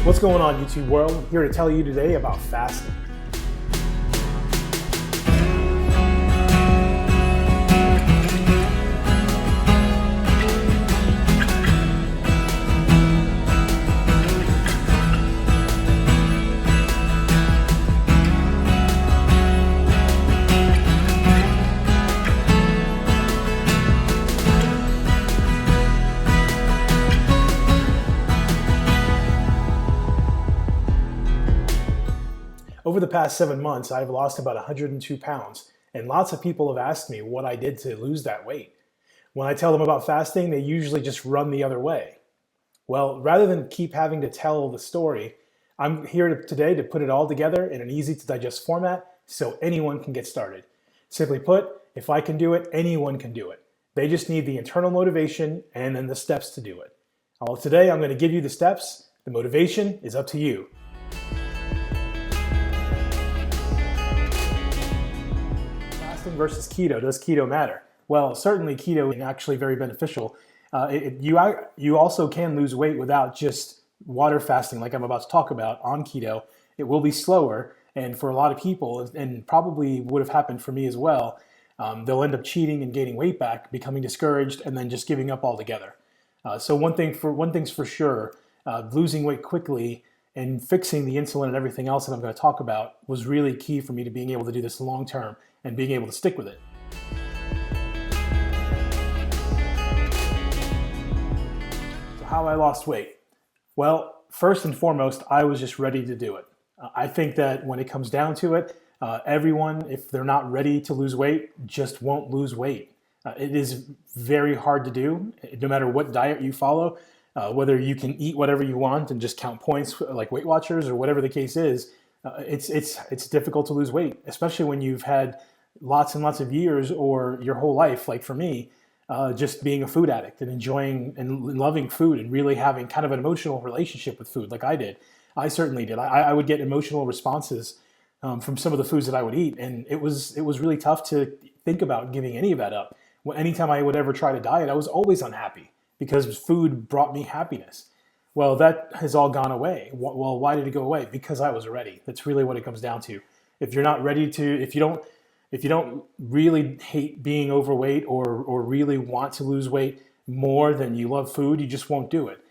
What's going on, YouTube world? Here to tell you today about fasting. Over the past 7 months, I've lost about 102 pounds, and lots of people have asked me what I did to lose that weight. When I tell them about fasting, they usually just run the other way. Well, rather than keep having to tell the story, I'm here today to put it all together in an easy to digest format so anyone can get started. Simply put, if I can do it, anyone can do it. They just need the internal motivation and then the steps to do it. Well, today I'm going to give you the steps. The motivation is up to you. Versus keto. Does keto matter? Well, certainly keto is actually very beneficial. You also can lose weight without just water fasting like I'm about to talk about on keto. It will be slower, and for a lot of people, and probably would have happened for me as well, they'll end up cheating and gaining weight back, becoming discouraged, and then just giving up altogether. So one thing's for sure, losing weight quickly and fixing the insulin and everything else that I'm going to talk about was really key for me to being able to do this long term and being able to stick with it. So how I lost weight? Well, first and foremost, I was just ready to do it. I think that when it comes down to it, everyone, if they're not ready to lose weight, just won't lose weight. It is very hard to do, no matter what diet you follow, whether you can eat whatever you want and just count points like Weight Watchers or whatever the case is. It's difficult to lose weight, especially when you've had lots and lots of years or your whole life, like for me, just being a food addict and enjoying and loving food and really having kind of an emotional relationship with food like I did. I certainly did. I would get emotional responses from some of the foods that I would eat, and it was really tough to think about giving any of that up. Anytime I would ever try to diet, I was always unhappy because food brought me happiness. Well, that has all gone away. Well, why did it go away? Because I was ready. That's really what it comes down to. If you're not ready to, if you don't really hate being overweight or really want to lose weight more than you love food, you just won't do it.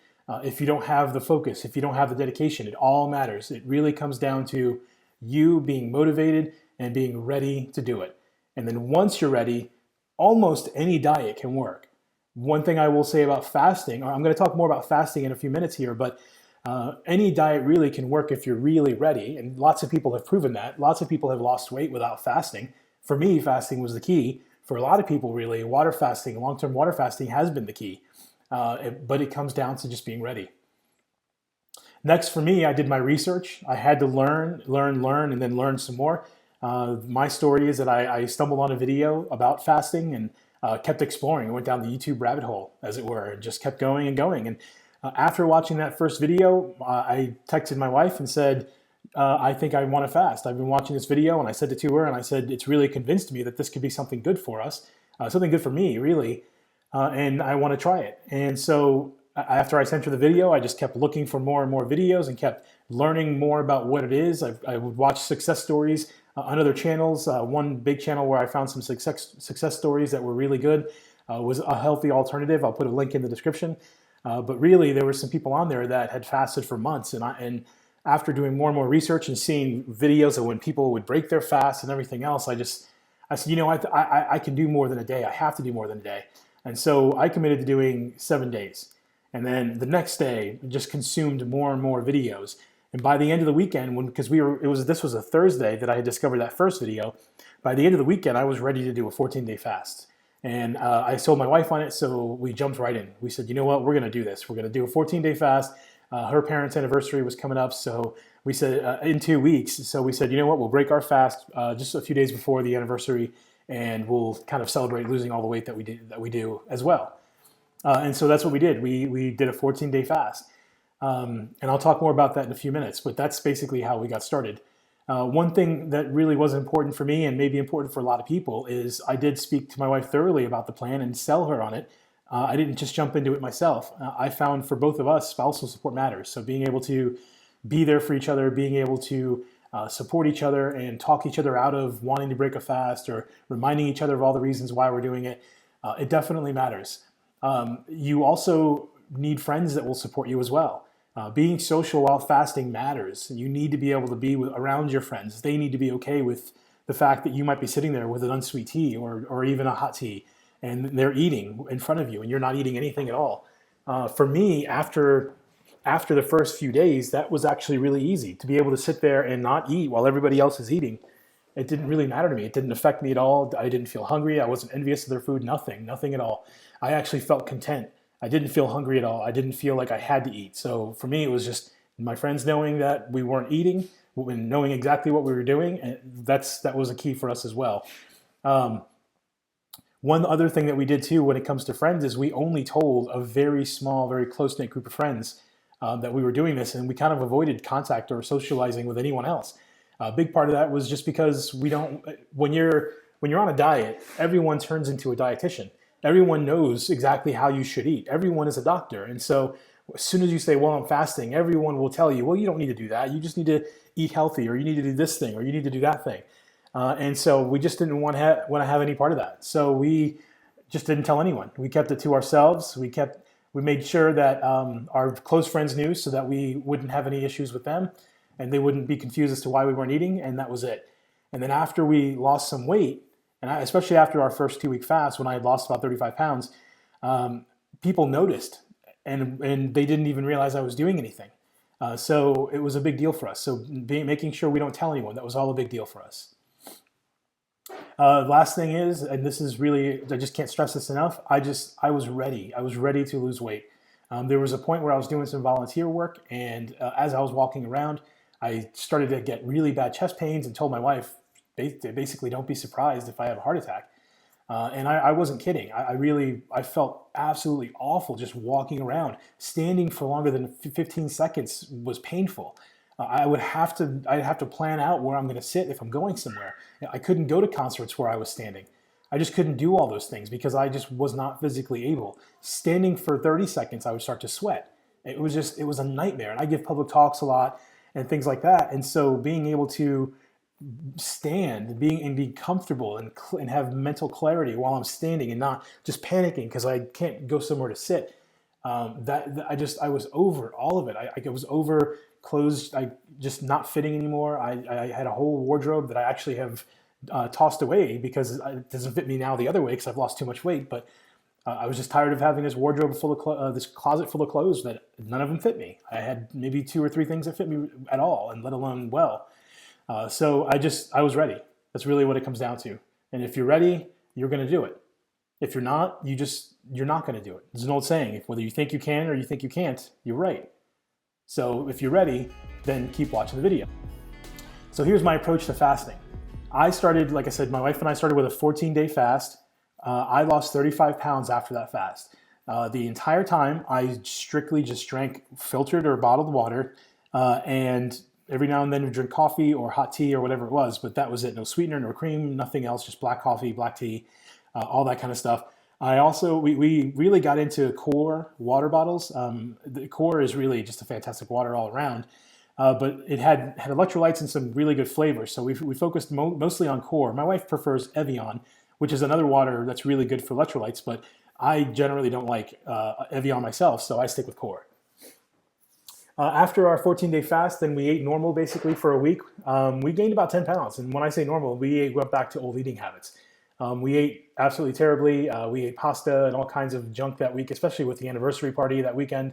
If you don't have the focus, if you don't have the dedication, it all matters. It really comes down to you being motivated and being ready to do it. And then once you're ready, almost any diet can work. One thing I will say about fasting, I'm going to talk more about fasting in a few minutes here, but any diet really can work if you're really ready, and lots of people have proven that. Lots of people have lost weight without fasting. For me, fasting was the key. For a lot of people, really, water fasting, long-term water fasting has been the key, but it comes down to just being ready. Next, for me, I did my research. I had to learn, and then learn some more. My story is that I stumbled on a video about fasting and kept exploring. I went down the YouTube rabbit hole, as it were, and just kept going and going. And after watching that first video, I texted my wife and said, I think I want to fast. I've been watching this video, and I said it to her, and I said, it's really convinced me that this could be something good for us, something good for me, really, and I want to try it. And so after I sent her the video, I just kept looking for more and more videos and kept learning more about what it is. I would watch success stories on other channels. One big channel where I found some success stories that were really good was A Healthy Alternative. I'll put a link in the description. But really, there were some people on there that had fasted for months, and after doing more and more research and seeing videos of when people would break their fast and everything else, I said, you know, I can do more than a day. I have to do more than a day. And so I committed to doing 7 days. And then the next day, just consumed more and more videos. And by the end of the weekend, because this was a Thursday that I had discovered that first video, by the end of the weekend, I was ready to do a 14-day fast. And I sold my wife on it, so we jumped right in. We said, you know what, we're going to do this. We're going to do a 14-day fast. Her parents' anniversary was coming up, so we said in 2 weeks. So we said, you know what, we'll break our fast just a few days before the anniversary, and we'll kind of celebrate losing all the weight that we do as well. And so that's what we did. We did a 14-day fast. And I'll talk more about that in a few minutes, but that's basically how we got started. One thing that really was important for me and maybe important for a lot of people is I did speak to my wife thoroughly about the plan and sell her on it. I didn't just jump into it myself. I found for both of us, spousal support matters. So being able to be there for each other, being able to support each other and talk each other out of wanting to break a fast or reminding each other of all the reasons why we're doing it. It definitely matters. You also need friends that will support you as well. Being social while fasting matters. You need to be able to be around your friends. They need to be okay with the fact that you might be sitting there with an unsweet tea or even a hot tea, and they're eating in front of you and you're not eating anything at all. For me, after the first few days, that was actually really easy to be able to sit there and not eat while everybody else is eating. It didn't really matter to me. It didn't affect me at all. I didn't feel hungry. I wasn't envious of their food. Nothing at all. I actually felt content. I didn't feel hungry at all. I didn't feel like I had to eat. So for me, it was just my friends knowing that we weren't eating, and knowing exactly what we were doing, and that was a key for us as well. One other thing that we did too when it comes to friends is we only told a very small, very close-knit group of friends that we were doing this, and we kind of avoided contact or socializing with anyone else. A big part of that was just because we don't. When you're on a diet, everyone turns into a dietitian. Everyone knows exactly how you should eat. Everyone is a doctor, and so as soon as you say, "Well, I'm fasting," everyone will tell you, "Well, you don't need to do that. You just need to eat healthy, or you need to do this thing, or you need to do that thing." And so we just didn't want to have any part of that. So we just didn't tell anyone. We kept it to ourselves. We made sure that our close friends knew, so that we wouldn't have any issues with them, and they wouldn't be confused as to why we weren't eating. And that was it. And then after we lost some weight, and especially after our first 2-week fast, when I had lost about 35 pounds, people noticed, and they didn't even realize I was doing anything. So it was a big deal for us. So making sure we don't tell anyone, that was all a big deal for us. Last thing is, and this is really, I just can't stress this enough, I was ready. I was ready to lose weight. There was a point where I was doing some volunteer work, and as I was walking around, I started to get really bad chest pains and told my wife, basically, don't be surprised if I have a heart attack. And I wasn't kidding. I felt absolutely awful just walking around. Standing for longer than 15 seconds was painful. I'd have to plan out where I'm going to sit if I'm going somewhere. I couldn't go to concerts where I was standing. I just couldn't do all those things because I just was not physically able. Standing for 30 seconds, I would start to sweat. It was a nightmare. And I give public talks a lot and things like that. And so being able to stand and be comfortable and have mental clarity while I'm standing and not just panicking because I can't go somewhere to sit. I was over all of it. I was over clothes, just not fitting anymore. I had a whole wardrobe that I actually have tossed away because it doesn't fit me now the other way because I've lost too much weight. But I was just tired of having this wardrobe full of this closet full of clothes that none of them fit me. I had maybe 2 or 3 things that fit me at all, and let alone well. So I was ready. That's really what it comes down to. And if you're ready, you're going to do it. If you're not, you're not going to do it. There's an old saying, whether you think you can or you think you can't, you're right. So if you're ready, then keep watching the video. So here's my approach to fasting. I started, like I said, my wife and I started with a 14-day fast. I lost 35 pounds after that fast. The entire time, I strictly just drank filtered or bottled water, and every now and then we drink coffee or hot tea or whatever it was, but that was it. No sweetener, no cream, nothing else, just black coffee, black tea, all that kind of stuff. We really got into Core water bottles. The Core is really just a fantastic water all around, but it had electrolytes and some really good flavors. So we focused mostly on Core. My wife prefers Evian, which is another water that's really good for electrolytes, but I generally don't like Evian myself, so I stick with Core. After our 14-day fast, then we ate normal basically for a week. We gained about 10 pounds. And when I say normal, we went back to old eating habits. We ate absolutely terribly. We ate pasta and all kinds of junk that week, especially with the anniversary party that weekend.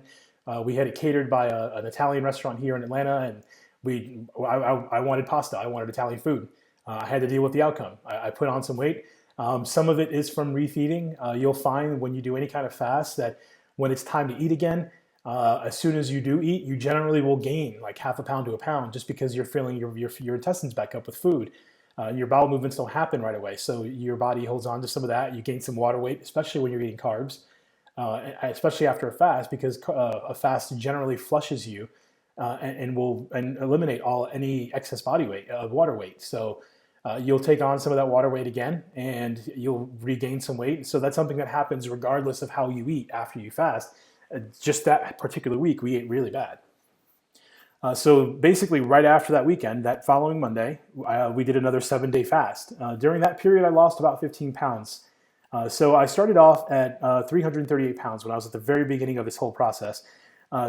We had it catered by an Italian restaurant here in Atlanta, and I wanted pasta. I wanted Italian food. I had to deal with the outcome. I put on some weight. Some of it is from refeeding. You'll find when you do any kind of fast that when it's time to eat again, as soon as you do eat, you generally will gain like half a pound to a pound just because you're filling your intestines back up with food. Your bowel movements don't happen right away, so your body holds on to some of that. You gain some water weight, especially when you're eating carbs, especially after a fast, because a fast generally flushes you and will eliminate any excess body weight, water weight. So you'll take on some of that water weight again, and you'll regain some weight. So that's something that happens regardless of how you eat after you fast. Just that particular week, we ate really bad. So basically, right after that weekend, that following Monday, we did another 7-day fast. During that period, I lost about 15 pounds. So I started off at 338 pounds when I was at the very beginning of this whole process.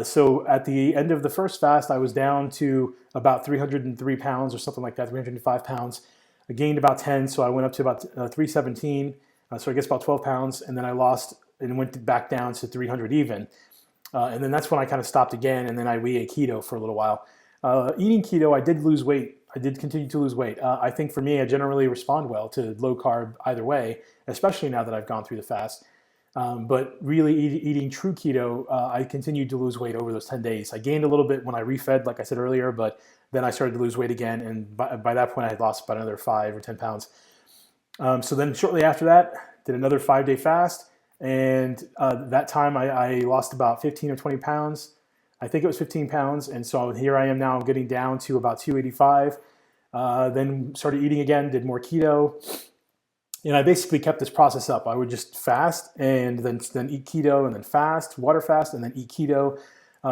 So at the end of the first fast, I was down to about 303 pounds or something like that, 305 pounds. I gained about 10, so I went up to about 317, so I guess about 12 pounds, and then I lost and went back down to 300 even. And then that's when I kind of stopped again, and then we ate keto for a little while. Eating keto, I did lose weight. I did continue to lose weight. I think for me, I generally respond well to low carb either way, especially now that I've gone through the fast. But really eating true keto, I continued to lose weight over those 10 days. I gained a little bit when I refed, like I said earlier, but then I started to lose weight again. And by that point, I had lost about another 5 or 10 pounds. So then shortly after that, did another 5-day fast. And that time I lost about 15 or 20 pounds. I think it was 15 pounds. And so here I am now getting down to about 285. Then started eating again, did more keto. And I basically kept this process up. I would just fast and then eat keto and then fast, water fast, and then eat keto.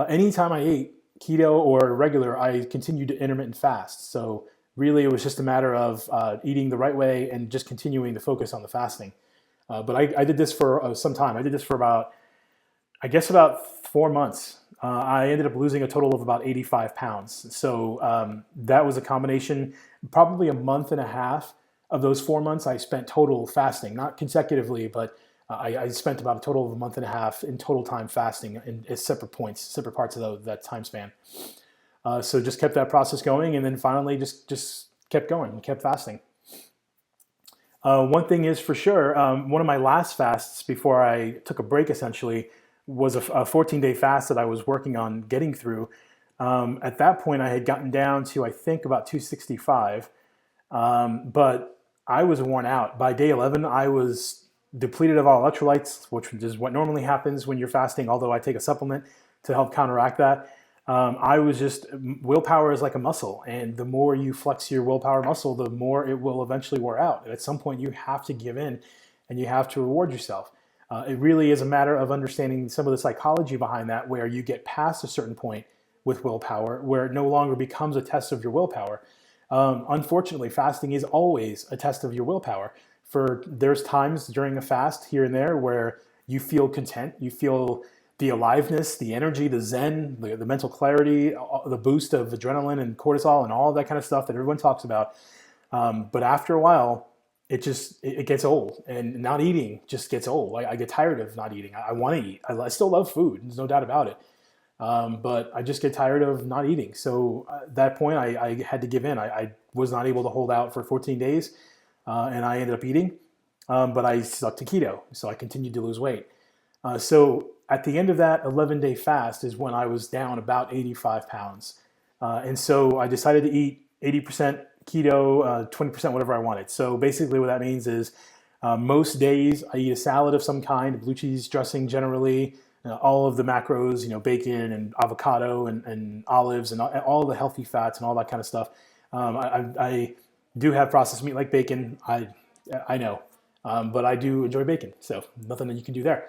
Anytime I ate keto or regular, I continued to intermittent fast. So really it was just a matter of eating the right way and just continuing to focus on the fasting. But I did this for some time. I did this for about 4 months. I ended up losing a total of about 85 pounds. So that was a combination, probably a month and a half of those 4 months I spent total fasting, not consecutively, but I spent about a total of a month and a half in total time fasting in separate parts of that time span. So just kept that process going, and then finally just kept going and kept fasting. One thing is for sure, one of my last fasts before I took a break essentially was a 14-day fast that I was working on getting through. At that point, I had gotten down to, I think, about 265, but I was worn out. By day 11, I was depleted of all electrolytes, which is what normally happens when you're fasting, although I take a supplement to help counteract that. Willpower is like a muscle, and the more you flex your willpower muscle, the more it will eventually wear out. And at some point, you have to give in, and you have to reward yourself. It really is a matter of understanding some of the psychology behind that, where you get past a certain point with willpower, where it no longer becomes a test of your willpower. Unfortunately, fasting is always a test of your willpower. There's times during a fast here and there where you feel content, you feel the aliveness, the energy, the zen, the mental clarity, the boost of adrenaline and cortisol and all that kind of stuff that everyone talks about. But after a while, it gets old, and not eating just gets old. I get tired of not eating. I want to eat. I still love food. There's no doubt about it. But I just get tired of not eating. So at that point, I had to give in. I was not able to hold out for 14 days, and I ended up eating. But I stuck to keto, so I continued to lose weight. So at the end of that 11-day fast is when I was down about 85 pounds. And so I decided to eat 80% keto, 20% whatever I wanted. So basically what that means is most days I eat a salad of some kind, blue cheese dressing generally, all of the macros, bacon and avocado and olives and all the healthy fats and all that kind of stuff. I do have processed meat like bacon. I know, but I do enjoy bacon, so nothing that you can do there.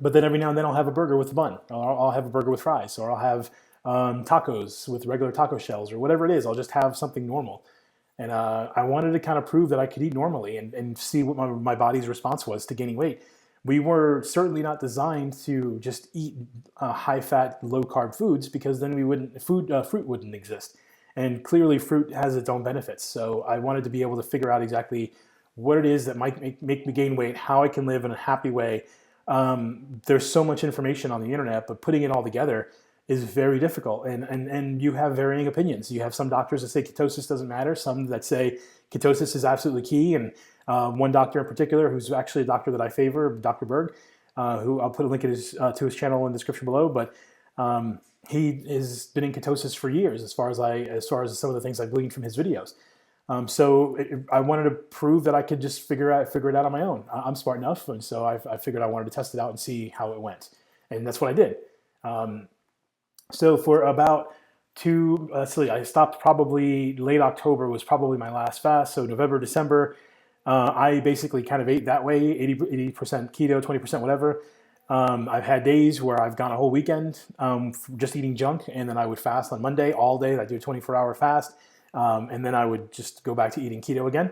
But then every now and then I'll have a burger with a bun, or I'll have a burger with fries, or I'll have tacos with regular taco shells, or whatever it is. I'll just have something normal. And I wanted to kind of prove that I could eat normally and see what my body's response was to gaining weight. We were certainly not designed to just eat high-fat, low-carb foods, because then fruit wouldn't exist. And clearly fruit has its own benefits. So I wanted to be able to figure out exactly what it is that might make me gain weight, how I can live in a happy way. There's so much information on the internet, but putting it all together is very difficult. And you have varying opinions. You have some doctors that say ketosis doesn't matter, some that say ketosis is absolutely key. And one doctor in particular, who's actually a doctor that I favor, Dr. Berg, who I'll put a link to his channel in the description below, but he has been in ketosis for years, as far as some of the things I've gleaned from his videos. So I wanted to prove that I could just figure it out on my own. I'm smart enough, and so I figured I wanted to test it out and see how it went, and that's what I did. So for about I stopped probably late October was probably my last fast. So November, December, I basically kind of ate that way, 80% keto, 20% whatever. I've had days where I've gone a whole weekend just eating junk, and then I would fast on Monday all day. I do a 24-hour fast, and then I would just go back to eating keto again.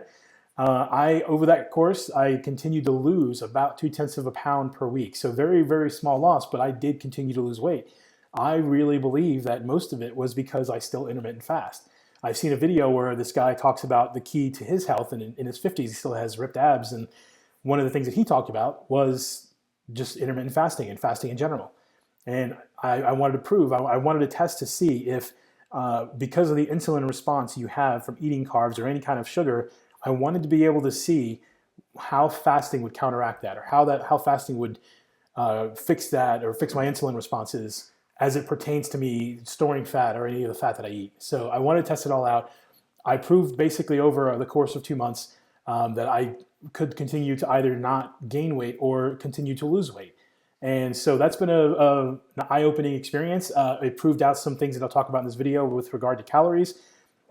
Over that course, I continued to lose about 0.2 of a pound per week. So very, very small loss, but I did continue to lose weight. I really believe that most of it was because I still intermittent fast. I've seen a video where this guy talks about the key to his health, and in his 50s, he still has ripped abs. And one of the things that he talked about was just intermittent fasting and fasting in general. And I wanted to prove, I wanted to test to see if, because of the insulin response you have from eating carbs or any kind of sugar, I wanted to be able to see how fasting would counteract that, or how fasting would fix that, or fix my insulin responses as it pertains to me storing fat or any of the fat that I eat. So I wanted to test it all out. I proved basically over the course of 2 months that I could continue to either not gain weight or continue to lose weight. And so that's been an eye-opening experience. It proved out some things that I'll talk about in this video with regard to calories.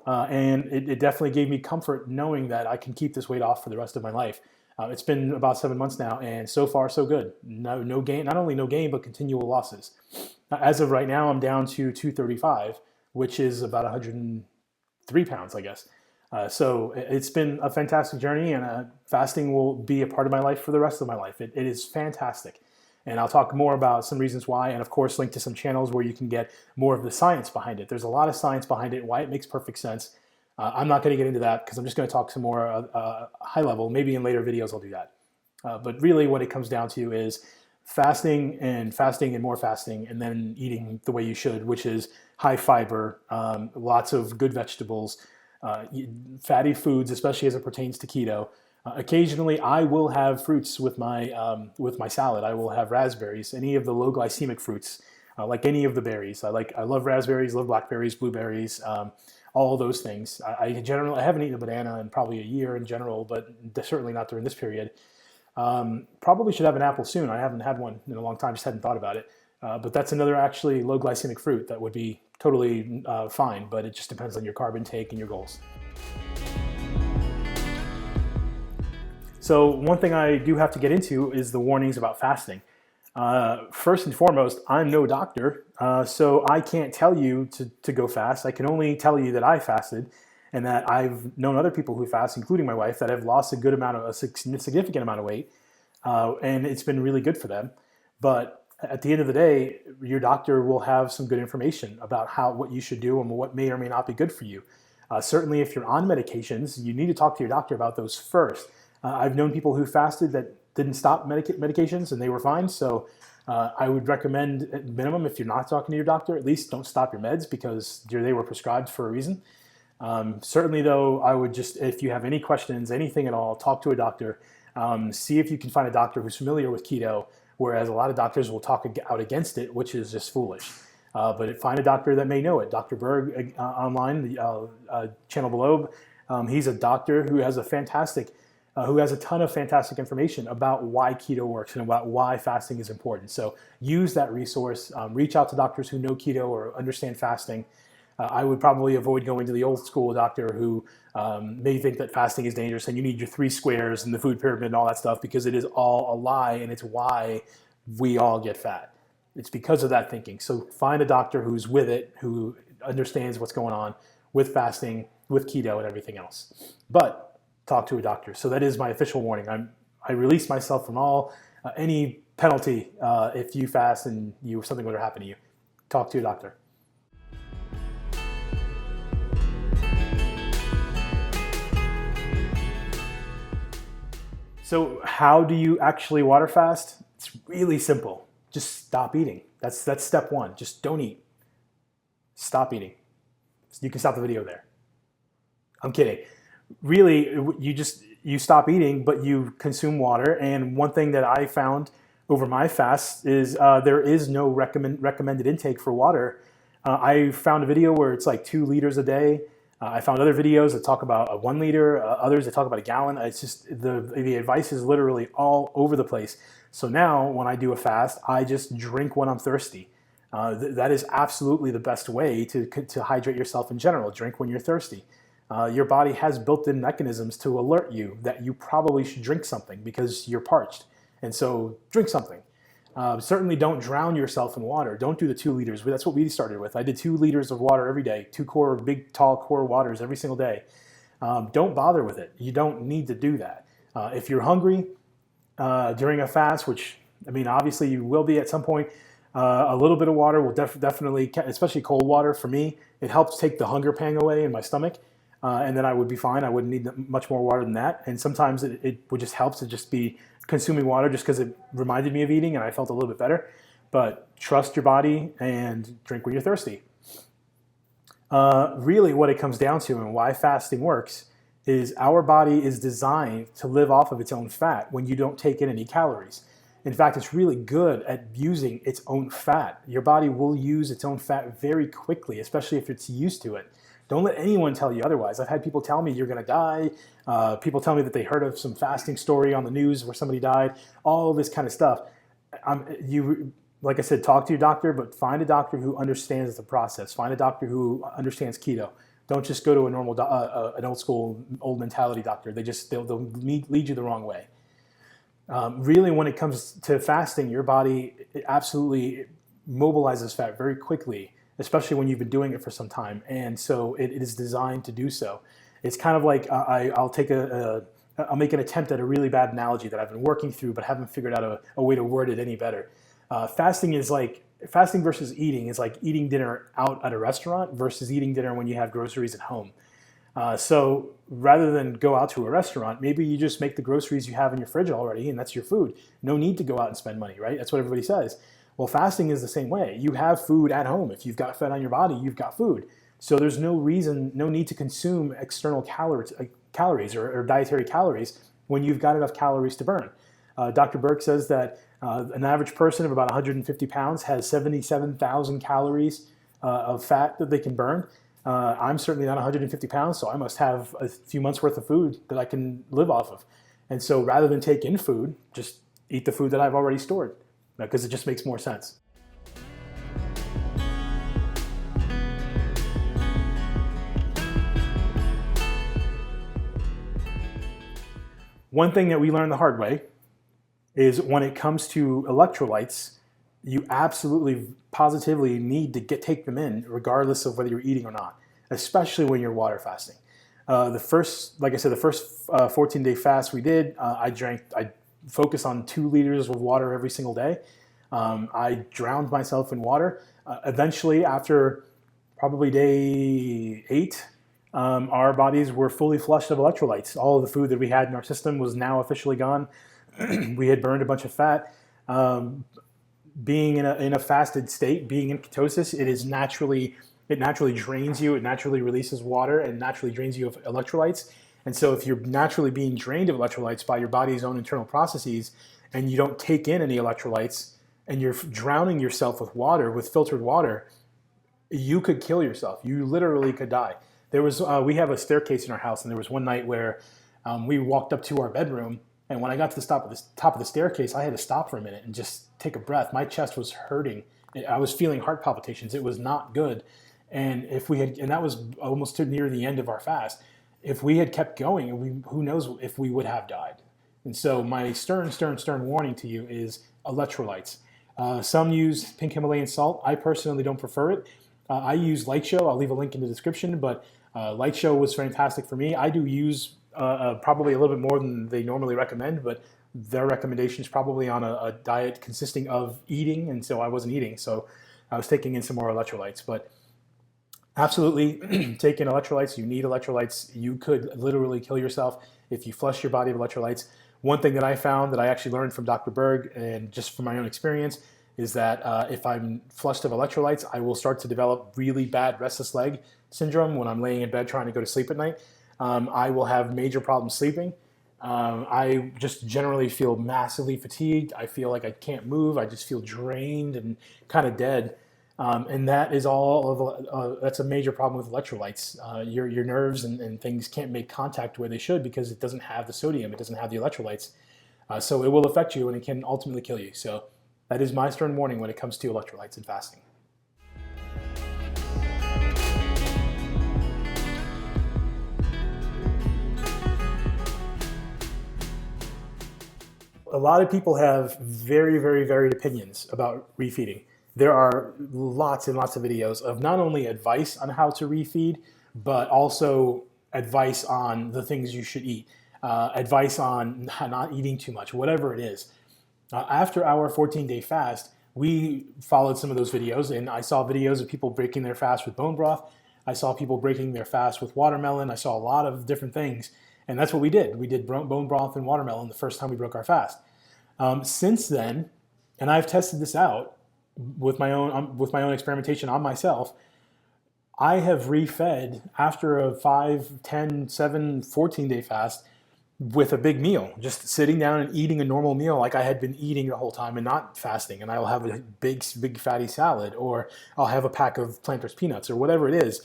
And it definitely gave me comfort knowing that I can keep this weight off for the rest of my life. It's been about 7 months now, and so far so good. No gain, not only no gain, but continual losses. As of right now, I'm down to 235, which is about 103 pounds, I guess. So it's been a fantastic journey, and fasting will be a part of my life for the rest of my life. It is fantastic. And I'll talk more about some reasons why, and of course link to some channels where you can get more of the science behind it. There's a lot of science behind it, why it makes perfect sense. I'm not going to get into that because I'm just going to talk some more high level. Maybe in later videos I'll do that. But really what it comes down to is fasting and more fasting, and then eating the way you should, which is high fiber, lots of good vegetables, fatty foods, especially as it pertains to keto. Occasionally, I will have fruits with my salad. I will have raspberries, any of the low glycemic fruits, like any of the berries. I love raspberries, love blackberries, blueberries, all those things. I haven't eaten a banana in probably a year in general, but certainly not during this period. Probably should have an apple soon. I haven't had one in a long time, just hadn't thought about it. But that's another actually low glycemic fruit that would be totally fine, but it just depends on your carb intake and your goals. So one thing I do have to get into is the warnings about fasting. First and foremost, I'm no doctor, so I can't tell you to go fast. I can only tell you that I fasted, and that I've known other people who fast, including my wife, that have lost a significant amount of weight, and it's been really good for them. But at the end of the day, your doctor will have some good information about what you should do and what may or may not be good for you. Certainly, if you're on medications, you need to talk to your doctor about those first. I've known people who fasted that didn't stop medications and they were fine. So I would recommend, at minimum, if you're not talking to your doctor, at least don't stop your meds because they were prescribed for a reason. Certainly, though, I would just, if you have any questions, anything at all, talk to a doctor. See if you can find a doctor who's familiar with keto, whereas a lot of doctors will talk out against it, which is just foolish. But find a doctor that may know it. Dr. Berg online, the channel below, he's a doctor who has a ton of fantastic information about why keto works and about why fasting is important. So use that resource. Reach out to doctors who know keto or understand fasting. I would probably avoid going to the old school doctor who may think that fasting is dangerous and you need your 3 squares and the food pyramid and all that stuff, because it is all a lie, and it's why we all get fat. It's because of that thinking. So find a doctor who's with it, who understands what's going on with fasting, with keto, and everything else. But talk to a doctor. So that is my official warning. I release myself from any penalty if you fast and something were to happen to you. Talk to your doctor. So how do you actually water fast? It's really simple. Just stop eating. That's step 1. Just don't eat. Stop eating. You can stop the video there. I'm kidding. Really, you stop eating, but you consume water. And one thing that I found over my fast is there is no recommended intake for water. I found a video where it's like 2 liters a day. I found other videos that talk about a 1 liter, others that talk about a gallon. It's just the advice is literally all over the place. So now when I do a fast, I just drink when I'm thirsty. That is absolutely the best way to hydrate yourself in general. Drink when you're thirsty. Your body has built-in mechanisms to alert you that you probably should drink something because you're parched. And so drink something. Certainly don't drown yourself in water. Don't do the 2 liters. That's what we started with. I did 2 liters of water every day, 2 big, tall core waters every single day. Don't bother with it. You don't need to do that. If you're hungry during a fast, which, I mean, obviously you will be at some point, a little bit of water will definitely, especially cold water for me, it helps take the hunger pang away in my stomach. And then I would be fine. I wouldn't need much more water than that. And sometimes it would just help to just be consuming water just because it reminded me of eating and I felt a little bit better. But trust your body and drink when you're thirsty. Really what it comes down to and why fasting works is our body is designed to live off of its own fat when you don't take in any calories. In fact, it's really good at using its own fat. Your body will use its own fat very quickly, especially if it's used to it. Don't let anyone tell you otherwise. I've had people tell me you're going to die. People tell me that they heard of some fasting story on the news where somebody died. All this kind of stuff. Like I said, talk to your doctor, but find a doctor who understands the process. Find a doctor who understands keto. Don't just go to a normal, an old school, old mentality doctor. They'll lead you the wrong way. Really, when it comes to fasting, your body absolutely mobilizes fat very quickly, especially when you've been doing it for some time. And so it is designed to do so. It's kind of like I'll make an attempt at a really bad analogy that I've been working through, but haven't figured out a way to word it any better. Fasting versus eating is like eating dinner out at a restaurant versus eating dinner when you have groceries at home. So rather than go out to a restaurant, maybe you just make the groceries you have in your fridge already, and that's your food. No need to go out and spend money, right? That's what everybody says. Well, fasting is the same way. You have food at home. If you've got fat on your body, you've got food. So there's no need to consume external calories or dietary calories when you've got enough calories to burn. Dr. Berg says that an average person of about 150 pounds has 77,000 calories of fat that they can burn. I'm certainly not 150 pounds, so I must have a few months worth of food that I can live off of. And so rather than take in food, just eat the food that I've already stored, because it just makes more sense. One thing that we learned the hard way is when it comes to electrolytes, you absolutely, positively need to take them in regardless of whether you're eating or not, especially when you're water fasting. The first 14-day fast we did, I focused on 2 liters of water every single day. I drowned myself in water. Eventually, after probably day 8, our bodies were fully flushed of electrolytes. All of the food that we had in our system was now officially gone. We had burned a bunch of fat. Being in a fasted state, being in ketosis, it naturally drains you. It naturally releases water and naturally drains you of electrolytes. And so if you're naturally being drained of electrolytes by your body's own internal processes and you don't take in any electrolytes and you're drowning yourself with water, with filtered water, you could kill yourself. You literally could die. We have a staircase in our house, and there was one night where we walked up to our bedroom, and when I got to the top of the staircase, I had to stop for a minute and just take a breath. My chest was hurting. I was feeling heart palpitations. It was not good. And that was almost near the end of our fast. If we had kept going, who knows if we would have died. And so my stern warning to you is electrolytes. Some use pink Himalayan salt. I personally don't prefer it. I use Light Show. I'll leave a link in the description, but Light Show was fantastic for me. I do use probably a little bit more than they normally recommend, but their recommendation is probably on a diet consisting of eating, and so I wasn't eating, so I was taking in some more electrolytes. But absolutely, take in electrolytes. You need electrolytes. You could literally kill yourself if you flush your body of electrolytes. One thing that I found that I actually learned from Dr. Berg, and just from my own experience, is that if I'm flushed of electrolytes, I will start to develop really bad restless leg syndrome when I'm laying in bed trying to go to sleep at night. I will have major problems sleeping. I just generally feel massively fatigued. I feel like I can't move. I just feel drained and kind of dead. And that is that's a major problem with electrolytes. Your nerves and things can't make contact where they should because it doesn't have the sodium. It doesn't have the electrolytes. So it will affect you and it can ultimately kill you. So that is my stern warning when it comes to electrolytes and fasting. a lot of people have very, very varied opinions about refeeding. There are lots and lots of videos of not only advice on how to refeed, but also advice on the things you should eat, advice on not eating too much, whatever it is. After our 14-day fast, we followed some of those videos, and I saw videos of people breaking their fast with bone broth. I saw people breaking their fast with watermelon. I saw a lot of different things, and that's what we did. We did bone broth and watermelon the first time we broke our fast. Since then, and I've tested this out with my own experimentation on myself, I have refed after a 5, 10, 7, 14-day fast with a big meal, just sitting down and eating a normal meal like I had been eating the whole time and not fasting. And I'll have a big fatty salad, or I'll have a pack of Planters peanuts, or whatever it is.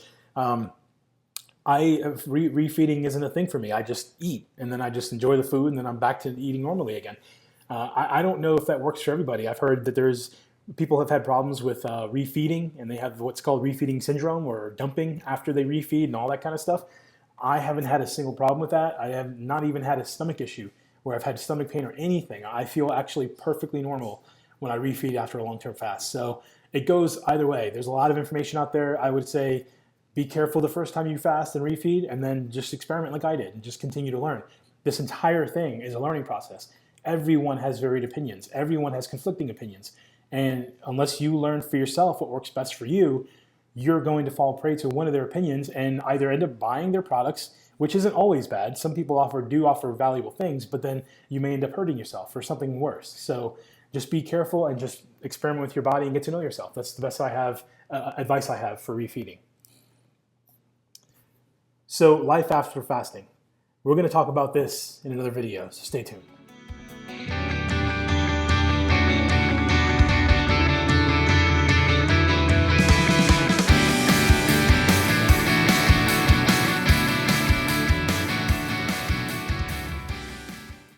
Refeeding isn't a thing for me. I just eat, and then I just enjoy the food, and then I'm back to eating normally again. I don't know if that works for everybody. I've heard that people have had problems with refeeding, and they have what's called refeeding syndrome, or dumping after they refeed and all that kind of stuff. I haven't had a single problem with that. I have not even had a stomach issue where I've had stomach pain or anything. I feel actually perfectly normal when I refeed after a long-term fast. So it goes either way. There's a lot of information out there. I would say be careful the first time you fast and refeed, and then just experiment like I did and just continue to learn. This entire thing is a learning process. Everyone has varied opinions. Everyone has conflicting opinions. And unless you learn for yourself what works best for you, you're going to fall prey to one of their opinions and either end up buying their products, which isn't always bad. Some people do offer valuable things, but then you may end up hurting yourself or something worse. So just be careful and just experiment with your body and get to know yourself. That's the best advice I have for refeeding. So life after fasting. We're going to talk about this in another video, so stay tuned.